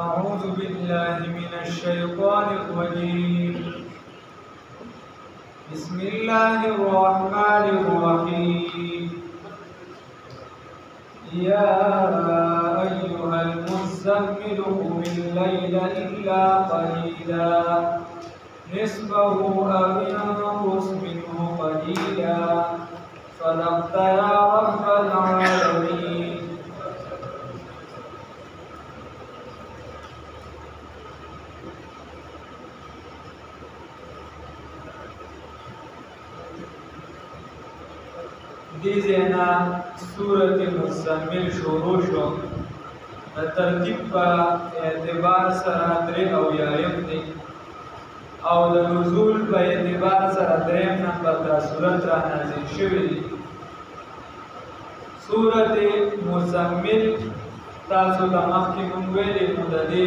أعوذ بالله من الشيطان الرجيم. بسم الله الرحمن الرحيم. يا أيها المزمل قم الليل إلا قليلا نصفه أو انقص منه قليلا صدقت يا رب العالمين. دی زینا سورة مزمل شروع شو ترتیب په اعتبار سره درې اویایم دی او د نزول په اعتبار سره دریم نمبر دا سورت را نازل شوی دی. سورة مزمل تاسو ته مخکې مونږ ویلي نو د دې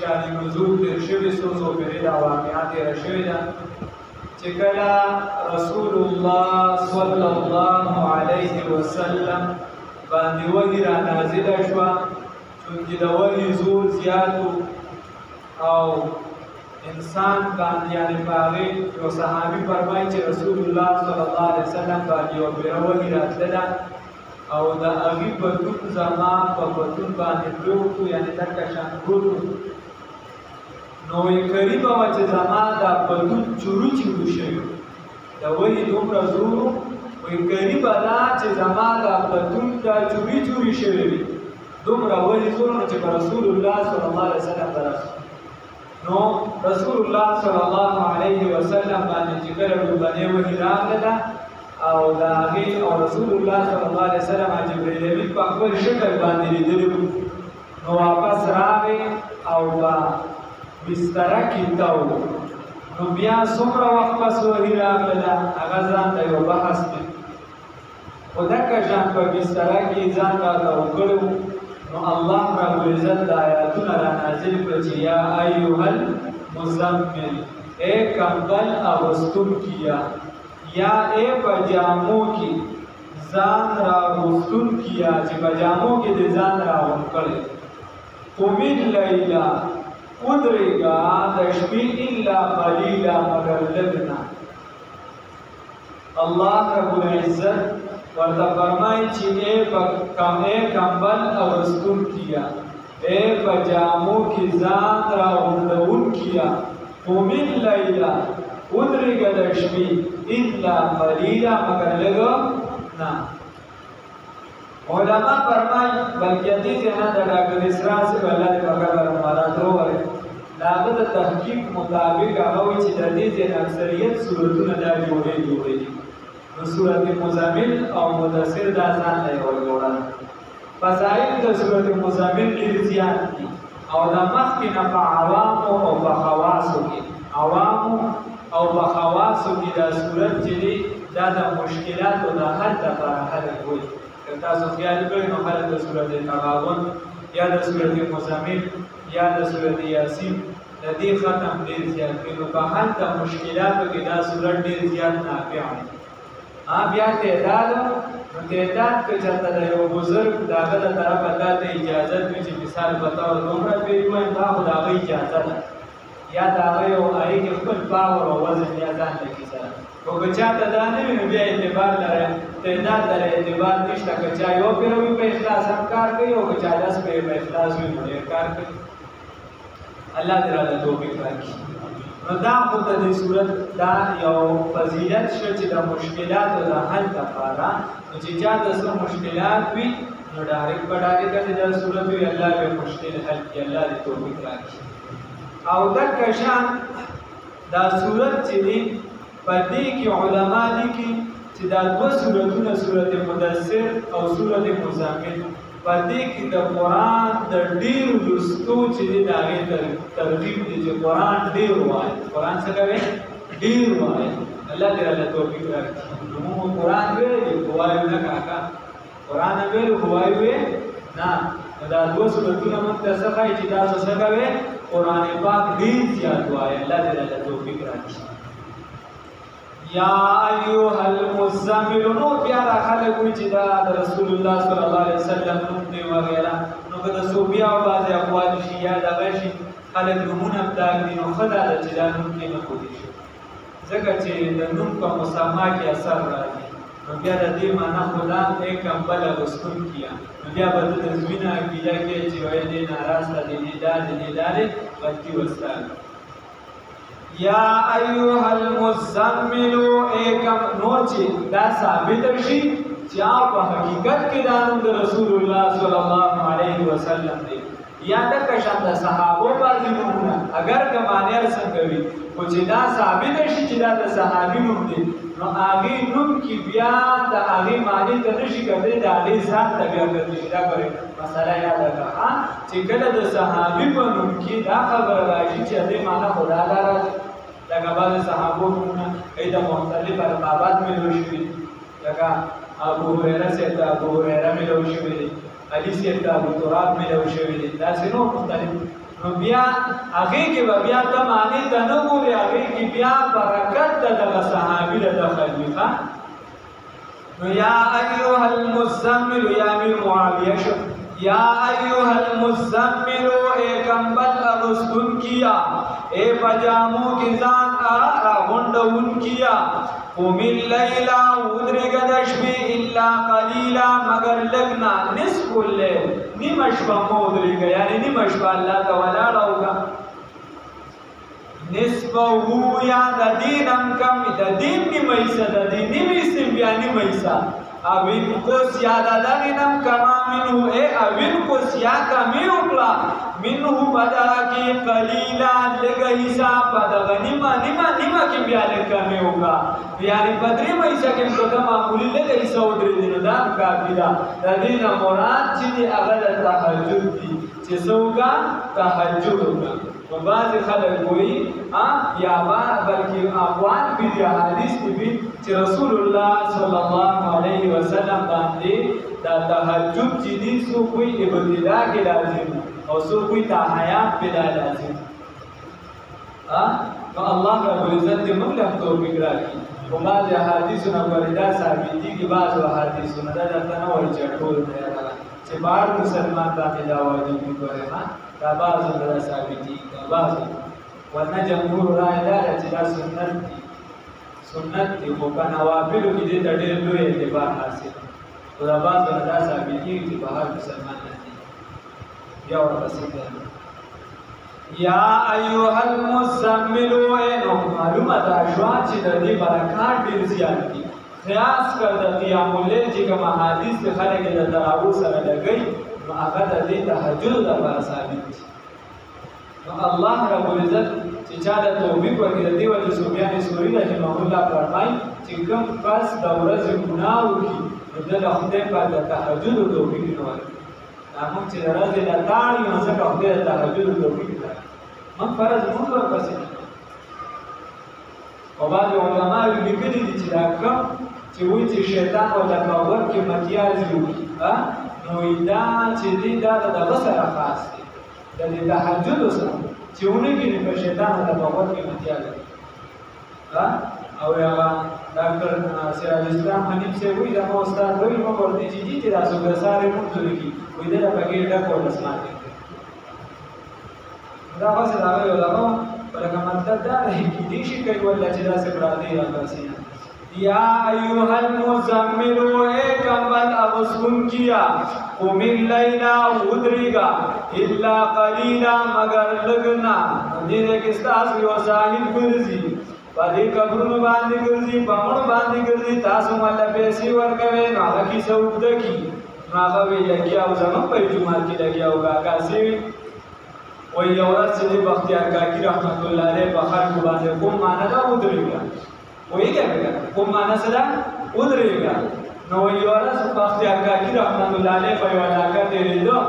شان نزول تیر شوي څو پېړۍ دا واقعه تېره شوې ده چې کله رسول الله صلی الله علیه وسلم باندې وحی را نازله شوه چونکې د وحی زور زیات او انسان باندې یعنې په هغې یو صحابي فرمایي چې رسول الله صلی الله علیه وسلم باندې یوه پېره وحی راتلله او د هغې بدلون زما په بدلون باندې پروت و یعنې دلته شان پروت و نو قریبه وه چې زما دا بدلون چورو چورو شوي د وحي دومره زور وایي قریبه ده چې زما دا بدلون دا چوري چوري شوي وي دومره وحي زور نو چې په رسول الله صلی الله علیه وسلم درسو نو رسول الله صلی الله علیه وسلم باندې چې کله لومړنۍ وحي راغله او د هغې او رسول الله صلی الله علیه وسلم جبریل امین په خپل شکل باندې لیدلی وو نو واپس راغی او په بستره کې تاو نو بیا څومره وخت پس وحي راغله هغه ځان ته یو بحث دی خو دکه شان په بستره کې ځان راته وکړی نو الله رب العزت د آیاتونه را نازل کړه چې یا ایها المزمل ای کمبل اغوستونکیه یا ای په جامو کې ځان راغوستونکیه چې په جامو کې دې ځان راغونډ کړی قم اللیل ودرېږه د شپې الا قلیلا مگر لږ نه الله رب العزت ورته فرمایي چې ای کمبل اغوستونکیه ای په جامو کې ځان راغونډونکیه قم اللیل ودرېږه د شپې الا قلیلا مگر لږ نه علما فرمایي بلکې دې ځای نه د ډاکټر اسرار صاحب الله دې په قبر مبارک وروړي د هغه د تحقیق مطابق هغه وایي چې د دې ځای نه اکثریت صورتونه دا جوړې دي نو سورت مزمل او مدثر دا ځان ته یو جوړه فضایل د سورت مزمل ډېر زیات دي او د مخکې نه په عوامو او په خواصو کې عوامو او په خواصو کې دا سورت چې دی دا د مشکلاتو د حل لپاره خلک وایي که تاسو خیال کړئ نو خلک د سورت تغابن یا د سورت مزمل یا د سورت یاسین د دې ختم ډېر زیات کوي نو په حل د مشکلاتو کې دا سورت ډېر زیات نافع دی بیا تعداد نو تعداد که چېرته د یو بزرګ د هغه د طرفه دا ته اجازت وي چې مثال په طور دومره پرې ووایم دا خو د هغه اجازه ده یا د هغه یو هغې کې خپل باور او وزن یا ځان لکې سره خو که چاته دا نه وي نو بیا اعتبار لري تعداد لري اعتبار نشته که چا یو پېره وي په اخلاص هم کار کوي او که چا 10 پېرې په اخلاص وي نو ډېر کار کوي الله دې راته توفیق راکړي نو دا خو د دې صورت دا یو فضیلت شو چې د مشکلاتو د حل لپاره نو چې چاته څه مشکلات وي نو ډایرکټ په ډایرکټ د صورت وي الله به مشکل حل کړي الله دې توفیق راکړي او دغه شان دا صورت چې دی په دې کې علما لیکي چې دا دوه صورتونه صورت مدثر او صورت مزمل په دې کې د قرآن د ډېرو لوستو چې دی د هغې ترغیب دی چې قرآن ډېر ووایه قرآن څه کوي ډېر ووایه الله دې راله توفیق راکړي نو موږ قرآن ویلی خو وایو نه کاکا قرآن ویلو خو وایو یې نه نو دا دوه صورتونه موږ ته څه ښایي چې تاسو څه کوئ قرآن پاک ډېر زیات وایه الله دې راله توفیق راکړي یا ایها المزمل نو بیا دا خلک وایي چې دا د رسول الله صلی الله علیه وسلم نوم دی وغیره نو که د صوفیاو بعضې اقوال شي یا دغه شي خلک نومونه پرېږدي نو ښه ده چې دا نوم کېنښودی شي ځکه چې د نوم په مسما کې اثر راځي نو بیا د دې معنا خدا ایک کمبل اغوستونکي نو بیا به ته د زوی نه عقیده کوې چې وایي دی ناراسته دی دی دا دی دی دا دی غلطي وستا یا ایها المزمل ایکم نو چې دا ثابت شي چې په حقیقت کې دا نوم د رسول الله صلی الله علیه وسلم دی یا د کشان د صحابه باندې نومونه اگر کمانیر څنګه وي خو چې دا ثابت شي چې دا د صحابي نوم دی نو هغه نوم کې بیا د هغه معنی ته نشي کېدای د هغه ذات ته بیا ګرځي دا کوي مسله یاد کړه چې کله د صحابي په نوم کې دا خبره راځي چې دې معنی خدا راځي لکه بعض صحابو نومونه د مختلف القابات ملو شوي لکه ابو هريره سے ابو هريره ملو شوي علي سے ابو تراب ملو شوي دا څنو مختلف نو بیا هغه کې بیا ته معنی د نو ګوري هغه کې بیا برکت د صحابي له داخل وي نو یا ایها المزمل یا امیر معاویه شو یا ایها المزمل اے کمبل اغسطن کیا اے پجامو کی ذات غنڈون کیا قم اللیل ودرگ دشبی الا قلیلا مگر لگنا نصف اللیل نیمشبا مودرگ یعنی نیمشبا اللہ تعالی روگا نصفه یا د دینم کم د دین نیمیسا د دین نیمیسیم بیا نیمیسا اوین قوس یا د دغینم کما منو اے اوین قوس یا کمی اکلا منو بداکی قلیلا لگا حساب بدغا نیما کی بیا لکمی اکلا یعنی بدری میسا کم کتا معمولی لگا حساب ادری دینو دا کافی دا د دین مراد چی دی اغل تحجد دی چی سوگا تحجد ہوگا و بعض خلق کوئی یا بلکہ اقوال بھی یا حدیث بھی کہ رسول اللہ صلی اللہ علیہ وسلم باندے دا تحجد جدی سو کوئی ابتدا کے لازم اور سو کوئی تحیات بلا لازم تو اللہ رب العزت دے مغلق توفیق راکی و بعض حدیثنا وردہ ثابتی کی بعض حدیثنا دا تنوع چٹھول دیا چھ بار مسلمان باندے دا واجب بھی دا بعض دا ثابتی دا بعض ورنہ جمهور رائے دارا چھ دا سنت دی خو پا نوافلو کی دیتا دیر لوی اعتبار حاصل تو دا بعض دا ثابتی کی بہر مسلمان نتی یا ورسید یا ایوہ المزملو اینو معلومت آشوان چھ دا دی برکات دیر زیاد کی خیاس کر دا قیام اللیل چی کم حدیث کے خلق دا تراؤ سر لگئی نو آقا دا دی تحجد دا بار ثابت چی نو اللہ رب العزت چی چاہتا توبیق ورکی دا دیو جو سوبیان سوری رحمہ اللہ فرمائی چی کم پس دورز گناہو کی نو دل خودے پر دا تحجد و توبیق نواری نامون چی دا رز دا تاری ونسکا خودے دا تحجد و توبیق نواری من فرض مطلب پسی و بعد علماء لکلی دی چی دا کم چی وی چی شیطان و دا باور کی متیازی ہوئی نو دا چی دی دا دا بسر خاص دی دا دی تحجد سر چی اونگی نی پر شیطان و دا باور کی متیازی او یا ڈاکٹر سراج اسلام حنیف سے وی دا ما استاد وی ما بردی چی دی چی دا سو گساری منزو لکی وی دا بگیر دا کول اسماتی دا بس دا وی علماء ولکه مطلب دا دی کی دیشی کئی والا چی دا سے برادی آگاسینا یا ایوہ المزمل اے کمبل اغسطن کیا قم اللیل ودرگا الا قلیلا مگر لگنا دینے کستاس یو صاحب گرزی پدی قبرون باندی گرزی پمون باندی گرزی تاسو مالا پیسی ورکوے ناغا کی سوک دکی ناغا وی لگیا او زمان پر جمعات کی لگیا ہوگا کاسی وی یورت سلی بختیار کاکی رحمت اللہ علیہ بخار کو باندے قم مانا دا ودرگا وہی کیا بگا قم مانا صدا ادرے گا نو یورس بختیار کاکی رحمت اللہ علیہ پا یو علاقہ تیرے دو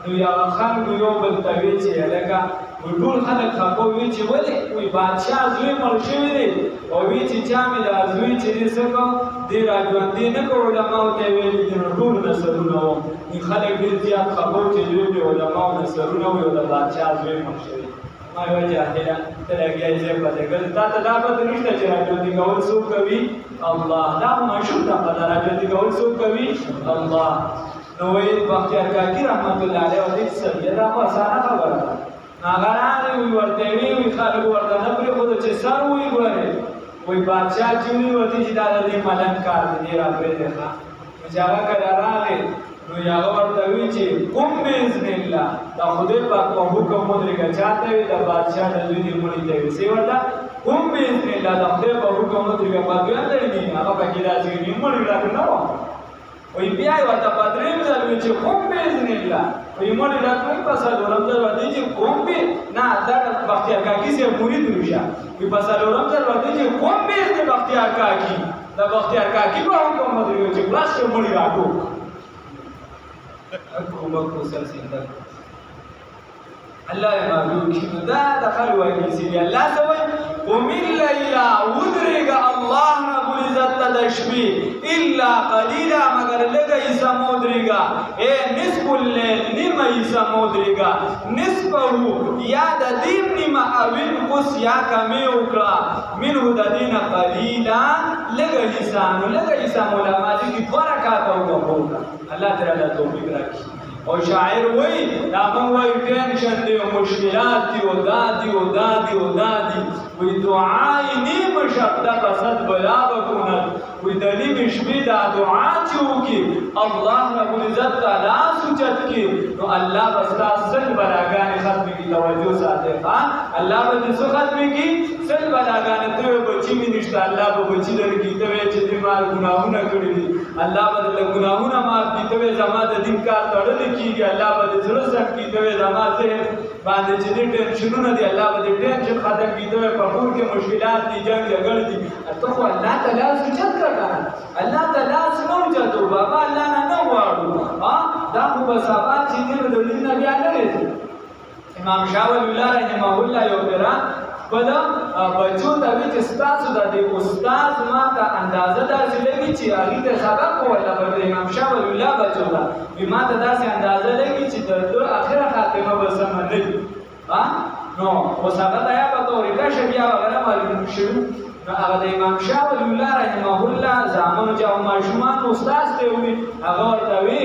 نو یا خان کو یو بلتوی چی علاقہ وی طول خلق خاکو وی چی ولی وی بادشاہ زوی مرشوی دی وی چی چامی دا زوی چی دی سکو دی راجوان دی نکو علماء تیویلی دی طول نصرونو نی خلق دی زیاد خاکو چی زوی دی علماء نصرونو وی دا بادشاہ زوی مرشوی ما یو جاہلا تلگی ایزے پتے گل تا تدابت نشتا چی راجو دی گول سو کبھی اللہ دا مشہور دا پتا راجو دی گول سو کبھی اللہ نوید بختیار کاکی رحمت اللہ علیہ وزید سبیہ دا آسانا خبر هغه راغی وی ورته وی خلک ورته نه پرېښوده چې سر وی ګورې وی بادشاه چې ونیو ورته چې دا د دې ملنګ کار دی دې را پرېږدې ښه نو چې هغه کله راغی نو هغه ورته وی چې قم باذن الله دا خدای پاک په حکم ودرېږه چاته وي د بادشاه د زوی دې مړي ته وي څه ورته قم باذن الله د خدای په حکم ودرېږه بادیان دی هغه پکې راځي نیم مړي راځي نه وی بیا یې ورته په درېیم ځل وی چې قم باذن الله وی مړي راځي په څلورم ځل ورته چې قم نه دا بختیار کاکي سي مرید وشه وی په څلورم ځل ورته چې قم باذن بختیار کاکي دا بختیار کاکي په حکم ودرېږه چې خلاص مړي راځو الله مبروك دا دخل وكيسي الله سوي قم الليل ودرك الله رب العزت تشبي الا قليلا مگر لگا يسمودريگا اے نصف الليل نما يسمودريگا نصفه يا دين نما اوين قص يا كمي وکړه منه دين قليلا لگا يسمولا مالي کی برکات او الله تعالی توفیق راکړي او شاعر وای دا موږ وای ټینشن دی او مشکلات دی او دادی وی دعای نیم شبده قصد بلا بکند وی دلیم شبی دا دعا چوکی اللہ رب العزت تعالی سوچت کی تو اللہ بستا سل بلاگانی ختمی کی توجہ ساتے خان اللہ بستا ختمی کی سل بلاگانی توی بچی می نشتا اللہ بچی در کی توی چی دیمار گناہونا کری دی اللہ بدل گناہونا مار کی توی زمان دین کار تڑل کی گی اللہ بدل زرسٹ کی توی زمان ذہن باندې چې دې ټینشنونه دي الله به دې ټینشن ختم کړي ته په کور کې مشکلات دي جنگ جګړې دي ته خو الله تعالی سوچت کړه الله تعالی سوچت بابا الله نه غواړو ها دا خو په سبا چې دې د دنیا بیا نه لري امام شاول الله رحمه الله یو پیرا خپل بچو ته وی چې ستاسو د دې استاد ما ته اندازه داسې لګي چې هغه ته سبق ولا به امام شاول الله بچو ته وی ما ته داسې اندازه لګي چې د اخره خاتمه به سم نه وي ها نو وسبق یا په تورې کا شبیا وغیرہ معلوم شو نو هغه د امام شاول الله رحمه الله زامن چې او ماشومان استاد ته وی هغه ورته وی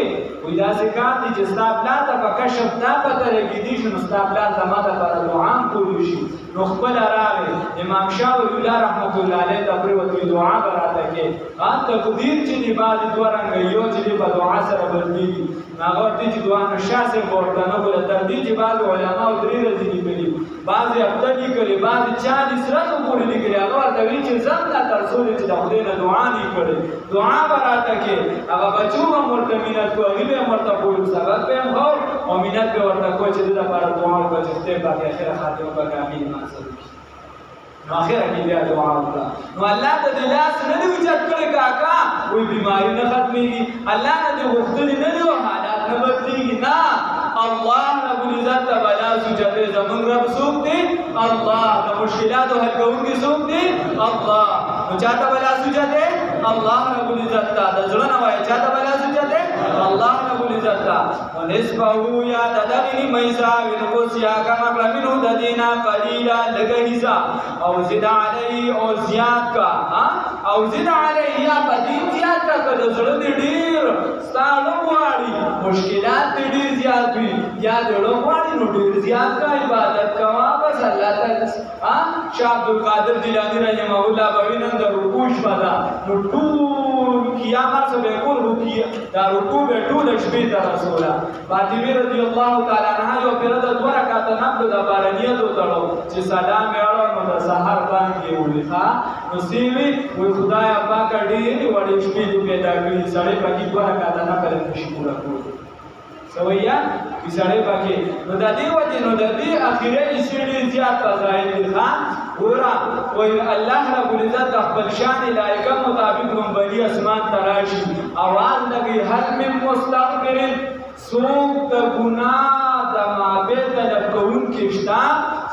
دا ذکر دي چې ستابلا ته په کشف دا پته لګی دي چې ستابلا ته ماته پر دعا کول شي نو خپل راغی امام شاول الله رحمت الله علیه د پروت دعا براته کې ان تقدیر چې دی باز دورنګ یو چې په دعا سره بدلیږي هغه دې چې دعا نشاسه ورته نه بل تر دې چې باز علماء درې ورځې لیکلي بعض هفته لیکلي بعض 40 ورځې پورې لیکلي هغه ورته وی چې زم دا ترسول چې د خدای نه دعا نه کړي دعا براته کې هغه بچو مرته مینت کوي مرته کوئی سبب به هو او مینت به ورته کوئی چې د لپاره دعا وکړي چې په اخر خاتمه به کامل منصب نو اخر کې بیا دعا وکړه نو الله ته د لاس نه دی وجد کړی کاکا وې بیماری نه ختمېږي الله نه دی غوښتنې نه دی حالات نه بدلېږي نه الله رب العزت بلا سجده زمون رب څوک دی الله د مشکلاتو حل کوونکی څوک دی الله نو چاته بلا سجده الله رب العزت د زړه نه وایي چاته بلا سجده الله رب العزت ونسبه یا ددغنی میسا ونقص یا کما منه ددینا قلیلا لگهیسا او زد علی او زیاد کا او زد علی یا بدین زیاد کا د زړه ډیر ستاسو غواړي مشکلات ډیر زیات وي یا د زړه غواړي نو ډیر زیات کا عبادت کوا بس الله تعالی شاه عبد القادر جیلانی رحمه الله بوینن د رکوع شپدا نو ټول قیامت سره کول رکوع دا رکوع به ټول شپې ته رسوله فاطمه رضی الله تعالی عنها یو پیره د دوه رکعات نفل د بارنیت وتړو چې سلام یې اړو نو د سحر باندې ولیکا نو سیوی وې خدای پاک ډېر وړې شپې دې پیدا کړې سړې پکې دوه رکعات نفل نشي پورا کول سویا چې سړې پکې نو د دې وجه نو د دې اخیره سړې زیات فضایل خان ګورا وې الله رب العزت خپل شان لایقه مطابق منبری اسمان تراشی आवाज لګي هر من مستغفرین سوق د ګناه د معبد د کون کې شتا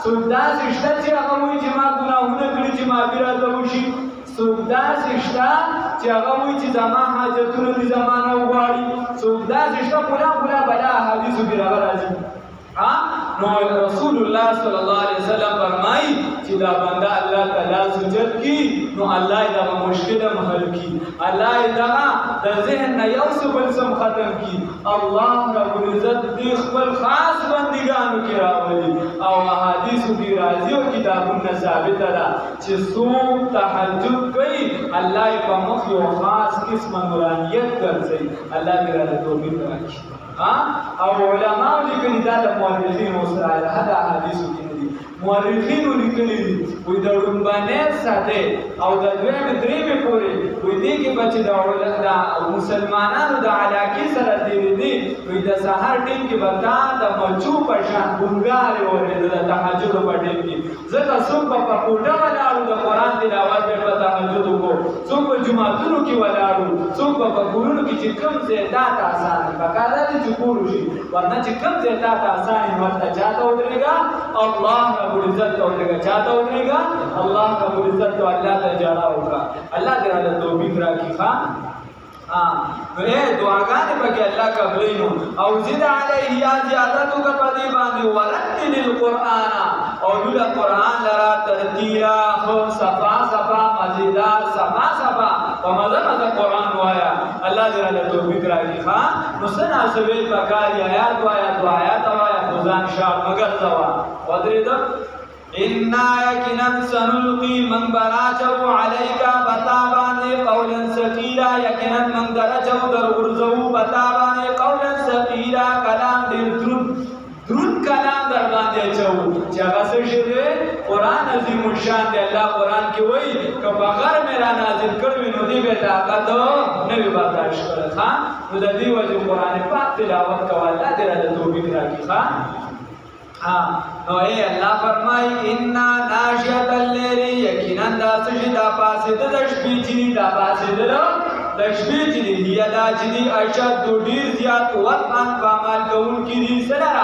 سودا شتا چې هغه وایي چې ما ګناهونه کړی چې ما بیرته وشي سودا شتا چې هغه وایي چې زما حاجتونه دي زمانه وغواړي سودا شتا پورا بلا حدیث کې راغلی نو رسول الله الله صلی الله علیه وسلم فرمایي چې دا بنده الله تعالی سجد کی نو الله یې دا مشکل حل کی، الله یې دا د ذهن نه یو څه بل څه ختم کی. الله رب العزت دې خپل خاص بندګانو کې راولي او احادیثو کې راځي او کتابونه ثابت ده چې څوک تهجد کوي الله یې په مخ یو خاص قسم نورانیت ګرځي. الله دې راته توفیق راکړي. او علماء لیکلي دا د مورخینو سره دا احادیثو کې دي، مورخینو لیکلي دي وایي د لومبانۍ ساده او د دویمې درېمې پورې وایي دې کې به چې د مسلمانانو د علاقې سره تېرېدي وایي د سهار ټیم کې به تا د مچو په شان ګونګارې اورېده د تهجدو په ټیم کې. ځکه څوک به په کوټه ولاړو د قرآن تلاوت به په تهجد وکړو، څوک په جوماتونو کې ولاړو، څوک به په کورونو کې چې کوم ځای تا ته اسان وي پکار ده چې کور وشي، ورنه چې کوم ځای تا ته اسان وي ورته چا ته ودرېږه؟ الله رب العزت ته ودرېږه. چا ته ودرېږه؟ الله رب العزت ته الله ته جړه وکړه. الله دې راته توفیق راکړي. نو دعاګانې پکې الله قبلې نو او زد علیه یا زیادتو کا پدې باندې ورتل القرآن او دل قرآن لرا ترتیلا خو صفا صفا مزیدار صفا صفا په مزه قرآن وایا. الله دې راته توفیق راکړي. نو سنا سوي پکاري آیات وایا دعایات وایا خدان شاه مگر ځوا ودرېد انا یقینا سنلقي من براچو عليك بتابان قولا ثقيلا یقینا من درچو در ورزو بتابان قولا ثقيلا کلام دل درون کلام در باندې چو چې هغه څه شی قرآن عظیم الشان دی. الله قرآن کې وایي که بغیر مې را نازل کړی نو دې به طاقت نه وي برداشت کړی. نو د دې وجې قرآن پاک تلاوت کوه. الله دې راته توفیق راکړي. نو الله فرمای ان ناشئه الليل یقینا دا څه دا پاسید د شپې چې دا پاسید د شپې چې دی دا چې دی اشد ډیر زیات وطن په عمل کوون کې دي سره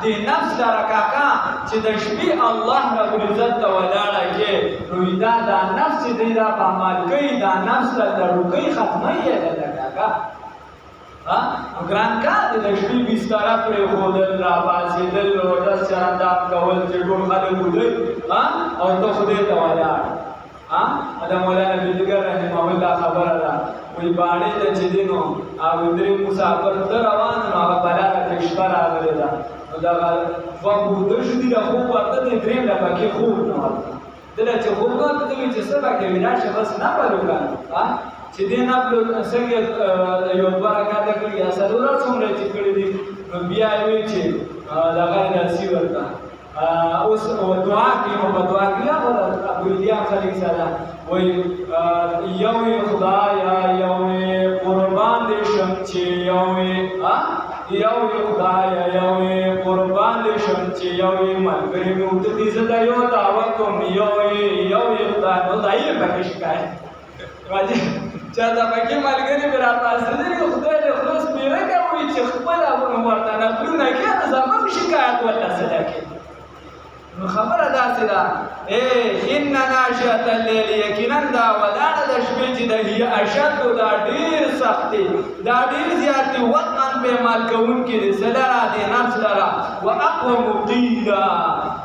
د نفس سره کاکا چې د شپې الله رب العزت ته ولاړه کې نو دا نفس دې دا په عمل کوي دا نفس ته دروکې ختمه یې ده کاکا. ګران کار د شپې بستر پرې خودل را پاسېدل روټه چاندام کول چې ټول خلک ودرې او ته خدای ته ولاړ. دا مولانا بندګر رحمه الله خبره ده وایي باڼې ته چې دی نو او درې مسافر ته روان نو هغه بلاغه کې شپه راغلې ده نو دغه دوه بوده شو دي د خوب ورته دی درېم له پکې خوب نه ورته دله چې خوب نه ورته وایي چې څه پکې ولاړ شه بس نه پلو کړه چې دې نه څنګه یو دوه رکعاته کړي یا څلور څومره چې کړي دي نو بیا یې وایي چې دغه داسې ورته اوس دعا کې نو په دعا کې هغه ابوالیا خلیق سره وایي یو خدایا یو قربان دې شم چې یو خدایا یو قربان دې شم چې یو ملګری مې ورته دې زه دا یو دعوت کوم یو خدای نو دا یې پکې شکایت چا دا پکې ملګری مې راپاسېدلی خدای دې خلاص میره کوي چې خپل ورته نفلونه کوي نو زموږ شکایت ورته سره کوي. نو خبره داسې ده ان ناشئة الليل یقینا دا ولاړه د شپې چې ده هي اشد دا ډېر سخت دی دا ډېر زیات دی وطن په عمل کوونکي دی څه لره د نفس لره واقوم قیلا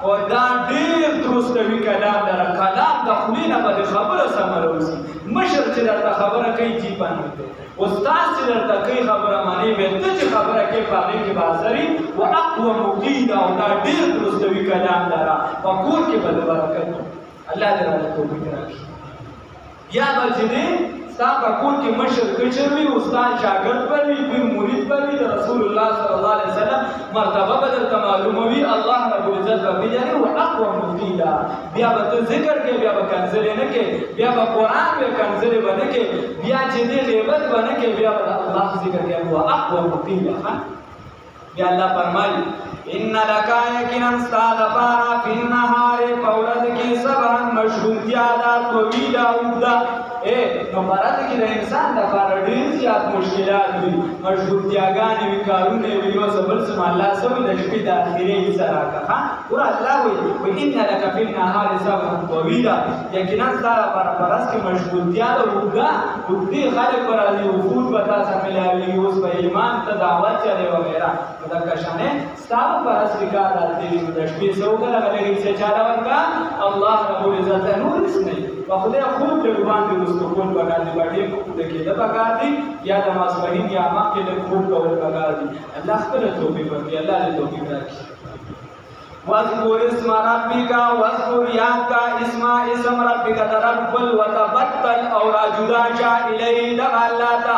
او دا ډېر درسته وي کلام لره کلام د خولې نه به د خبره سمه راوځي. مشر چې درته خبره کوي جیبان دی استاد چې درته کوي خبره منې به ته چې خبره کوي په هغې کې به اثر وي واقوم قیلا او دا ډېر درسته وي کلام لره په کور کې به د برکت الله دې راته توفیق راکړي. یا به چې دی ستا په کور کې مشر کشر وي استاد شاګرد به وي پیر مرید به وي د رسول الله صلی الله علیه وسلم مرتبه به درته معلومه وي الله رب العزت به پېژنې واقوم قیلا بیا به ته ذکر کوې بیا به کنځلې نه کوې بیا به قرآن به کنځلې به نه کوې بیا چې دی غیبت به نه کوې بیا به د الله ذکر کوې واقوم قیلا. بیا الله فرمایي ان لک یقینا ستا دپاره فی النهار په ورځ کې سبحا مشغولتیا ده طویله اوږده نو مراد کې د انسان د لپاره ډېر زیات مشکلات وي مشغولتیاګانې وي کارونه وي یو څه بل څه الله سوي د شپې د اخرې حصه راکړه ور الله وایي ان لك في النهار سبحا طويلا یقینا ستا لپاره په ورځ کې مشغولتیا ده اوږدې خلک به راځي وفود به تا سره ملاوي اوس به ایمان ته دعوت چلې وغیره نو دغه شانې ستا په ورځ کې کار راځي نو د شپې څه وکړه هغه لږ څه چاله ورکړه الله رب العزت نور اسمه په خدای خوب له باندې مستقول پکار دی باندې د کېده پکار دی یا د ماسپهین یا مکه له خوب کول پکار دی الله خپل توفیق ورکړي الله دې توفیق راکړي واذكر اسم ربك واذكر یاد کا اسم ربك تربل وتبتل اور جدا شا الیه دغ الله تا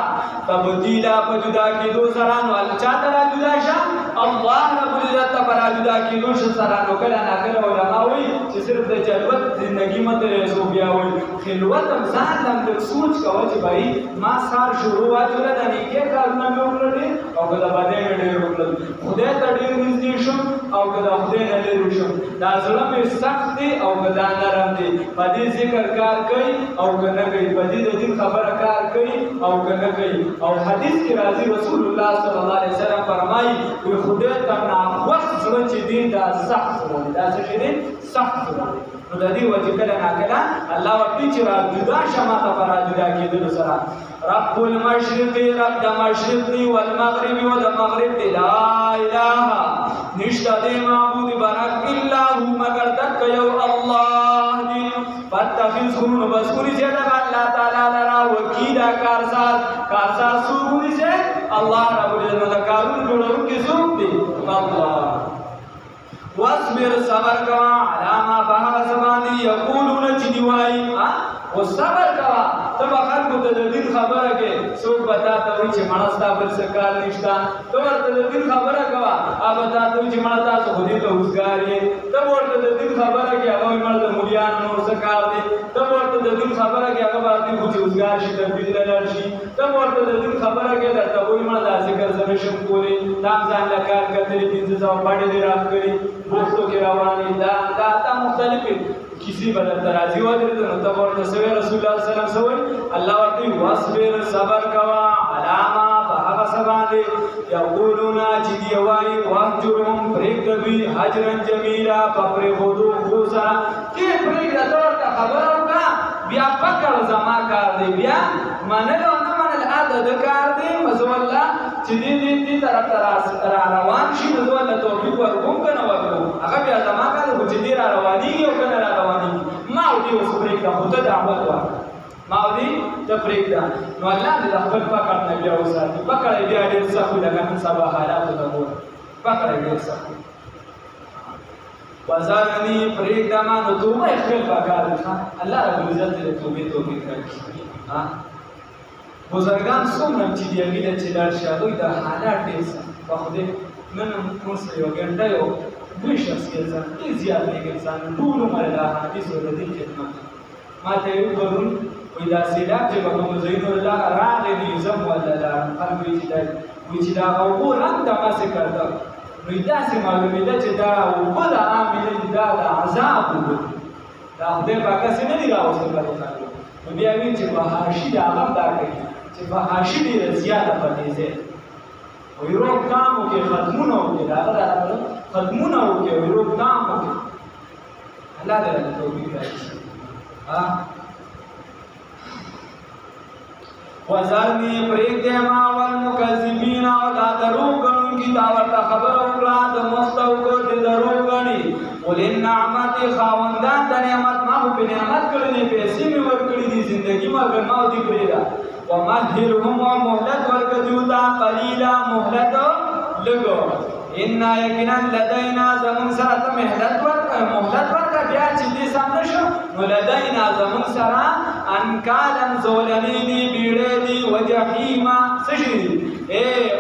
تبدیلا پجدا کی دو سرانو الچا ترا جدا شا الله رب العزت پر جدا کی دو سرانو کلا نا کلا علماء وی چې صرف د جلوت زندگی مته رسو بیا وی خلوت هم ځان لم د سوچ کوي چې بھائی ما سار شروع واجو د نیکه کارونه مې وکړل او کله باندې ډېر وکړل خدای ته ډېر نږدې شم او کله خدای نه لري شم دا زړه مې سخت دی او کله نرم دی په دې ذکر کار کوي او کنه کوي په دې د دین خبره کار کوي او کنه کوي او حدیث کې راځي رسول الله صلی الله علیه وسلم فرمایي وي خدای ته وخت زړه چې دی دا سخت دی دا څه دی سخت دی نو د دې وجه کله ناکله الله ورته چې را جدا شمه ته پر جدا کېدل سره رب المشرق رب د مشرق دی والمغرب او د مغرب دی لا اله نشته دی معبود برک الا هو مگر تک یو الله دی فتخذه بسکوری چې د الله تعالی لرا وکیلا کارساز سوري چې الله رب العزت کارون جوړونکي څوک دی الله واصبر صبر کوا علامه بها زبانی یقولون چنیوای او صبر کوا تب خلکو ته د دین خبره کې څوک بتا ته وي چې مړه ستا بل څه کار نشته ته ورته د دین خبره کوا هغه بتا ته وي چې مړه تاسو خو دې ته اوسګار یې ته ورته د دین خبره کې هغه وي مړه د مولیانو نور څه کار دی ته ورته د دین خبره کې هغه باندې خو چې اوسګار شي تبدیل لار شي ته ورته د دین خبره کې درته وي مړه د ذکر زنه شم کولی تام ځان له کار کتلې 300 باندې دی راکړي بوختو کې رواني دا مختلفه کسی بدل ترازی و درد نو تب ورته سوی رسول الله صلی الله علیه وسلم الله ورته واصبر صبر کوا علامه بهغه سباندې یقولون چې دی وای واجرهم پرېږدوي حجرا جمیلا پپرې خودو خوسا کې پرېږده ورته خبره وکړه بیا پکړ زما کار دی بیا منلو نه منل اده د کار دی مزو الله چې دې طرف را روان شي نو الله توفیق ورکوم کنه ورکوم هغه بیا زما کار دی چې دې را روانيږي او کنه را روانيږي ما او دې اوس پرېږده خو ته دعوت ورکړه ما او دې ته پرېږده نو الله دې خپل پکړ نه بیا وساتي پکړ بیا ډېر سخت لګا نن سبا حالات ته وګور پکړ ډېر سخت وزارني پرېږده ما نو توبه خپل پکړ الله رب العزت دې توبه توفیق راکړي ها بزرگان څومره چې دی هغه چې لار شاوي د حالات ډېر سخت په خوده نن موږ یو ګنده یو دوی شخصیت ځان زیات دی انسان ټول عمر د حدیث او د دین خدمت ما ته یو ورون وې دا سیلاب چې په کوم زین الله راغلی دی زم ولا لا خلک چې دا او رنګ د ماسه کړه نو دا سه معلومه ده چې دا او بل عامل دا د عذاب دا خدای پاک څخه نه دی راوستل نو بیا وی چې په هاشي دا هغه دا کوي چې په هاشي ډیر زیاته پدې ده وې روک کامو کې ختمونه وکړي دا ختمونه وکړي وې روک کامو کې الله دې توفیق راکړي وزارنی پرېږدې ما والمکذبین او دا دروغ ګڼونکي دا ورته خبره وکړه د مستوکو د دروغ ګڼي قل النعمت خاوندان د نعمت ما خو په نعمت کړي دي پیسې مې ورکړي دي زندګي مګر ما دې پرېږده ومهلهم مهلت ورکړه دوی ته قلیلا مهلت لږ ان یقینا لدینا زمون سره ته مهلت ورکړه بیا چې دې سم نشو نو لدینا زمون سره انکالن زولنی دی بیڑے دی وجحیما سشی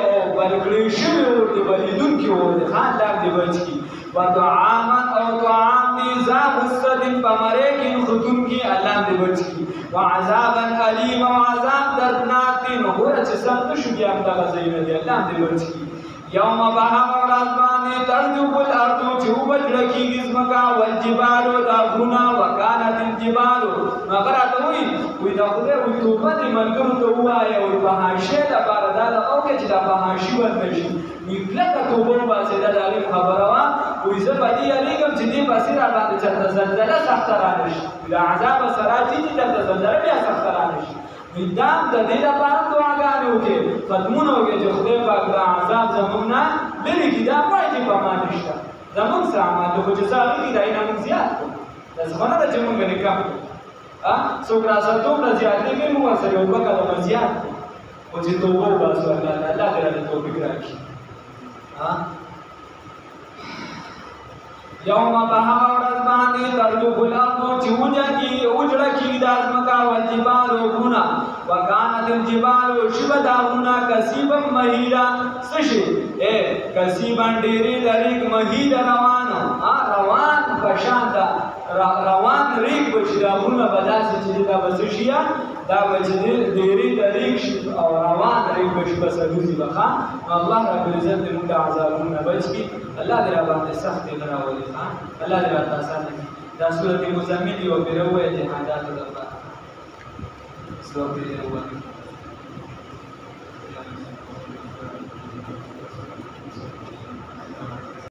او بلکلی شوی ورد بلیدون کی ورد خان لاک دی بچ کی و دعاما او دعام دی زاب الصدن پمریکن خطون کی اللہ دی بچ کی و عذابا علیم و عذاب دردناک دی نگورا چه سم نشو بیا امتا غزین دی اللہ دی بچ کی یوم بہم اور آزمانی ترجب الارضو چوبت رکی گزمکا والجبالو دا غنا وکانت الجبالو مگر اتوئی وي دا خدای وي توبه دې ملګرو ته ووایه وي په حاشیې لپاره دا وکړه چې دا په حاشي ورته شي وي کلکه توبه وباسې دا د هغې خبره وه وي زه په دې یارېږم چې دې پسې را باندې چېرته زلزله سخته رانه شي د عذاب سره چې چېرته زلزله بیا سخته رانه شي وي دا د دې لپاره دعاګانې وکړې ختمونه وکړې چې خدای پاک دا عذاب زموږ نه لرې کړي دا وایي چې په ما نشته زموږ څه عمل دی خو چې څه هغې کړي دا یې نه موږ زیات کړو دا څه نه ده چې موږ یې کم کړو څوک راسره دومره زیاتې کوي موږ ورسره یو دوه قدمه زیات کړو خو چې توبه وباسو الله دې راته توفیق راکړي یوم په هغه ورځ باندې ترجف الارض چې اوجړه کېږي دا ځمکه والجبال غرونه وکانت الجبال شبه دا غرونه کثیبا مهیلا څه شي کثیبا ډېرې لریک مهیله روان په شان ده روان ریک به شي دا غرونه به داسې چې دا به څه شي دا به چې ډېرې لریک شي او روان ریک به شي بس الوزي به ښه الله رب العزت دې موږ د عذابونو نه بچ کړي الله دې را باندې سختې نه راولي الله دې راته اسانه کړي دا سورة مزمل یو پرې ووایه جهاداتو لپاره سورة